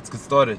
Let's get started.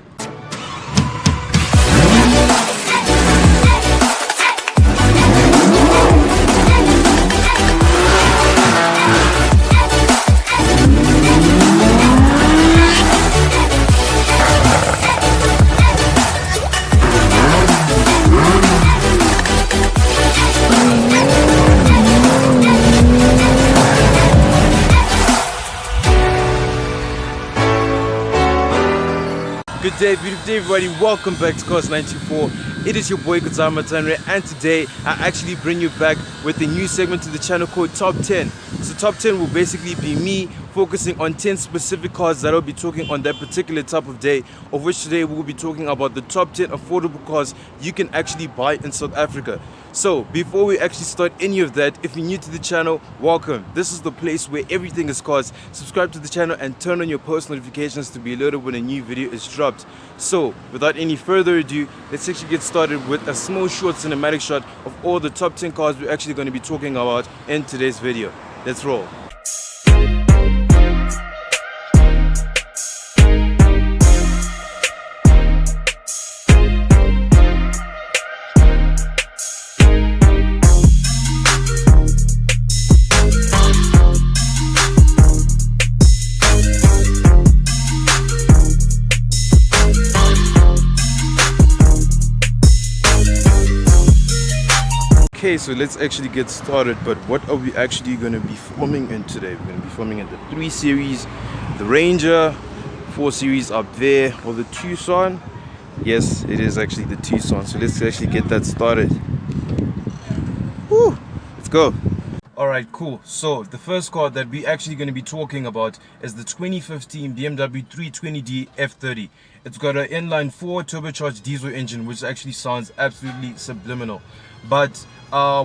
Good day, beautiful day everybody, welcome back to Cars 924. It is your boy Kudzai, and today I actually bring you back with a new segment to the channel called Top 10. So Top 10 will basically be me focusing on 10 specific cars that I'll be talking on that particular type of day, of which today we'll be talking about the top 10 affordable cars you can actually buy in South Africa. So before we actually start any of that, if you're new to the channel, welcome. This is the place where everything is cars. Subscribe to the channel and turn on your post notifications to be alerted when a new video is dropped. So without any further ado, let's actually get started with a small short cinematic shot of all the top 10 cars we're actually going to be talking about in today's video. Let's roll. Okay, so let's actually get started. But what are we actually going to be filming in today? We're going to be filming in the 3 Series, the Ranger, 4 Series up there, or the Tucson. Yes, it is actually the Tucson. So let's actually get that started. Woo! Let's go. Alright, cool. So the first car that we're actually going to be talking about is the 2015 BMW 320d F30. It's got an inline 4 turbocharged diesel engine, which actually sounds absolutely subliminal. But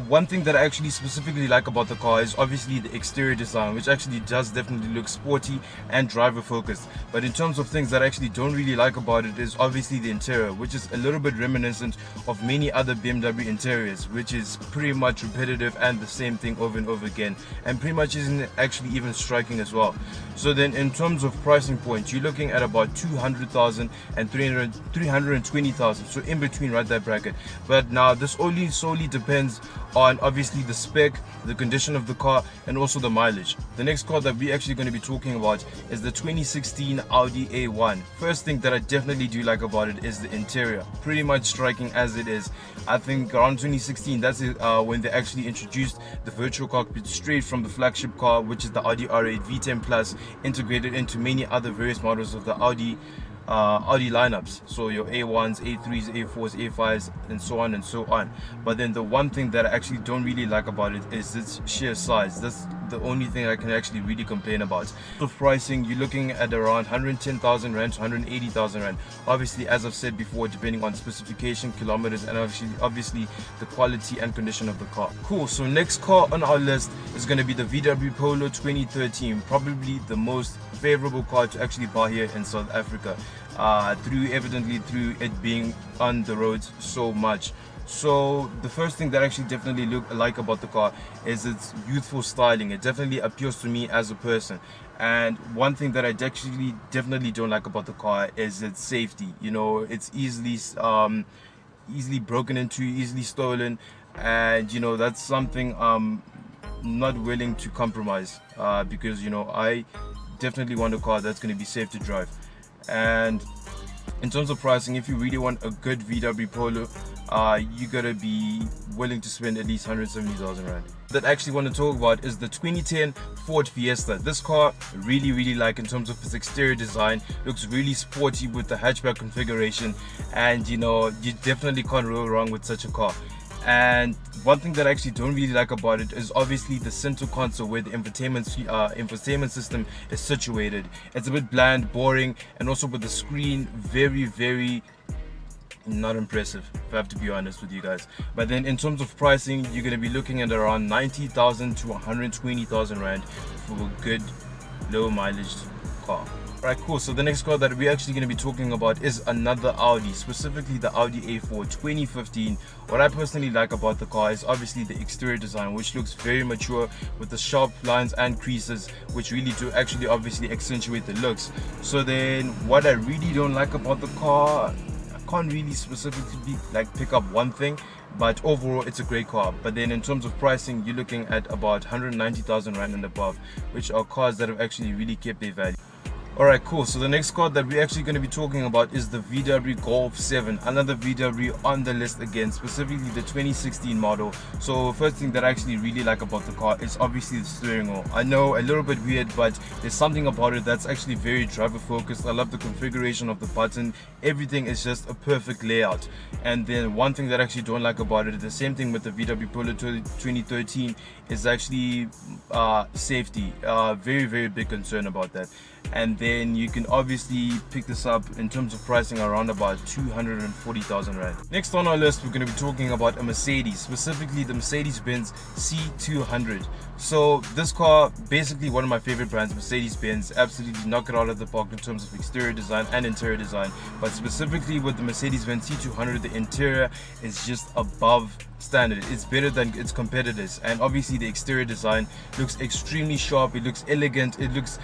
one thing that I actually specifically like about the car is obviously the exterior design, which actually does definitely look sporty and driver focused. But in terms of things that I actually don't really like about it is obviously the interior, which is a little bit reminiscent of many other BMW interiors, which is pretty much repetitive and the same thing over and over again, and pretty much isn't actually even striking as well. So then in terms of pricing point, you're looking at about 200,000 and 320,000, so in between right that bracket. But now this only solely depends on obviously the spec, the condition of the car, and also the mileage. The next car that we're actually going to be talking about is the 2016 Audi A1. First thing that I definitely do like about it is the interior, pretty much striking as it is. I think around 2016, that's when they actually introduced the virtual cockpit straight from the flagship car, which is the Audi R8 V10 Plus, integrated into many other various models of the Audi lineups, so your A1s, A3s, A4s, A5s, and so on and so on. But then the one thing that I actually don't really like about it is its sheer size. That's the only thing I can actually really complain about. For pricing, you're looking at around 110,000 rand to 180,000 rand. Obviously, as I've said before, depending on specification, kilometers, and obviously the quality and condition of the car. Cool. So next car on our list is going to be the VW Polo 2013, probably the most favorable car to actually buy here in South Africa, evidently through it being on the roads so much. So the first thing that I actually definitely like about the car is its youthful styling. It definitely appeals to me as a person. And one thing that I actually definitely don't like about the car is its safety. You know, it's easily broken into, easily stolen, and you know that's something I'm not willing to compromise, because you know I definitely want a car that's going to be safe to drive. And in terms of pricing, if you really want a good VW Polo, you gotta be willing to spend at least 170,000 rand. That I actually want to talk about is the 2010 Ford Fiesta. This car I really like in terms of its exterior design. Looks really sporty with the hatchback configuration, and you know you definitely can't go wrong with such a car. And one thing that I actually don't really like about it is obviously the center console where the infotainment system is situated. It's a bit bland, boring, and also with the screen very not impressive, if I have to be honest with you guys. But then in terms of pricing, you're going to be looking at around 90,000 to 120,000 rand for a good low mileage car. Right, cool. So the next car that we're actually going to be talking about is another Audi, specifically the Audi A4 2015. What I personally like about the car is obviously the exterior design, which looks very mature with the sharp lines and creases, which really do actually obviously accentuate the looks. So then what I really don't like about the car, I can't really specifically like pick up one thing, but overall it's a great car. But then in terms of pricing, you're looking at about 190,000 rand and above, which are cars that have actually really kept their value. Alright, cool. So the next car that we're actually going to be talking about is the VW Golf 7, another VW on the list again, specifically the 2016 model. So first thing that I actually really like about the car is obviously the steering wheel. I know, a little bit weird, but there's something about it that's actually very driver focused. I love the configuration of the button. Everything is just a perfect layout. And then one thing that I actually don't like about it, the same thing with the VW Polo 2013, is actually safety. Very big concern about that. And then you can obviously pick this up in terms of pricing around about 240,000 rand. Next on our list, we're going to be talking about a Mercedes, specifically the Mercedes-Benz C200. So this car, basically one of my favorite brands, Mercedes-Benz, absolutely knock it out of the park in terms of exterior design and interior design. But specifically with the Mercedes-Benz C200, the interior is just above standard. It's better than its competitors, and obviously the exterior design looks extremely sharp. It looks elegant. It looks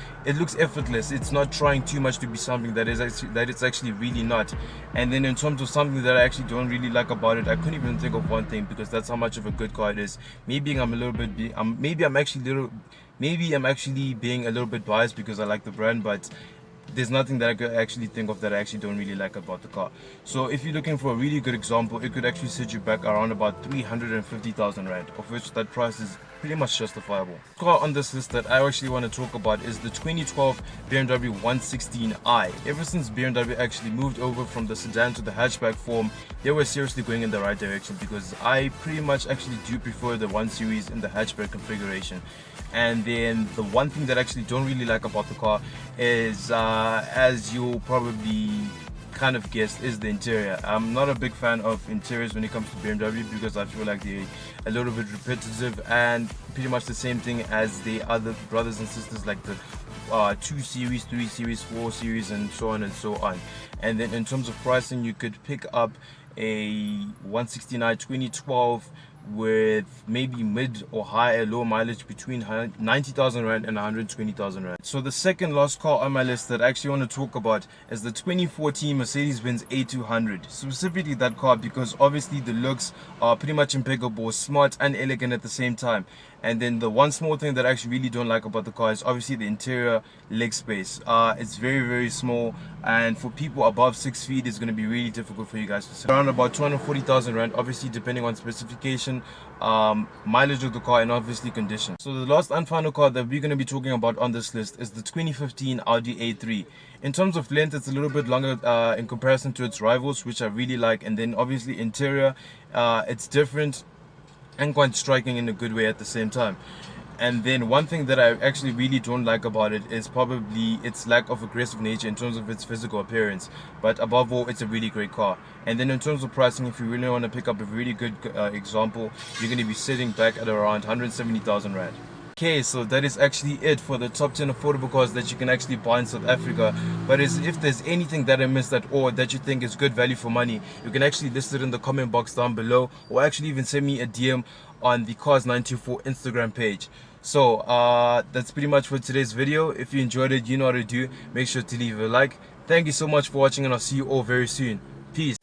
effortless. It's not trying too much to be something that it's actually really not. And then in terms of something that I actually don't really like about it, I couldn't even think of one thing, because that's how much of a good car it is. Maybe I'm actually being a little bit biased because I like the brand, but there's nothing that I could actually think of that I actually don't really like about the car. So if you're looking for a really good example, it could actually set you back around about 350,000 rand, of which that price is pretty much justifiable. The car on this list that I actually want to talk about is the 2012 BMW 116i. Ever since BMW actually moved over from the sedan to the hatchback form, they were seriously going in the right direction, because I pretty much actually do prefer the 1 Series in the hatchback configuration. And then the one thing that I actually don't really like about the car is, as you'll probably kind of guessed, is the interior. I'm not a big fan of interiors when it comes to BMW, because I feel like they're a little bit repetitive and pretty much the same thing as the other brothers and sisters, like the 2 Series, 3 Series, 4 Series, and so on and so on. And then in terms of pricing, you could pick up a 169 2012 with maybe mid or high low mileage between 90,000 rand and 120,000 rand. So the second last car on my list that I actually want to talk about is the 2014 Mercedes-Benz A200. Specifically that car because obviously the looks are pretty much impeccable, smart and elegant at the same time. And then the one small thing that I actually really don't like about the car is obviously the interior leg space. It's very small, and for people above 6 feet it's going to be really difficult for you guys to sit. Around about 240,000 rand, obviously depending on specification, mileage of the car, and obviously condition. So the last and final car that we're going to be talking about on this list is the 2015 Audi A3. In terms of length, it's a little bit longer in comparison to its rivals, which I really like. And then obviously interior, it's different and quite striking in a good way at the same time. And then one thing that I actually really don't like about it is probably its lack of aggressive nature in terms of its physical appearance. But above all, it's a really great car. And then in terms of pricing, if you really want to pick up a really good example, you're going to be sitting back at around 170,000 rand. Okay, so that is actually it for the top 10 affordable cars that you can actually buy in South Africa. But if there's anything that I missed at all that you think is good value for money, you can actually list it in the comment box down below, or actually even send me a DM on the Cars924 Instagram page. So that's pretty much for today's video. If you enjoyed it, you know what to do. Make sure to leave a like. Thank you so much for watching, and I'll see you all very soon. Peace.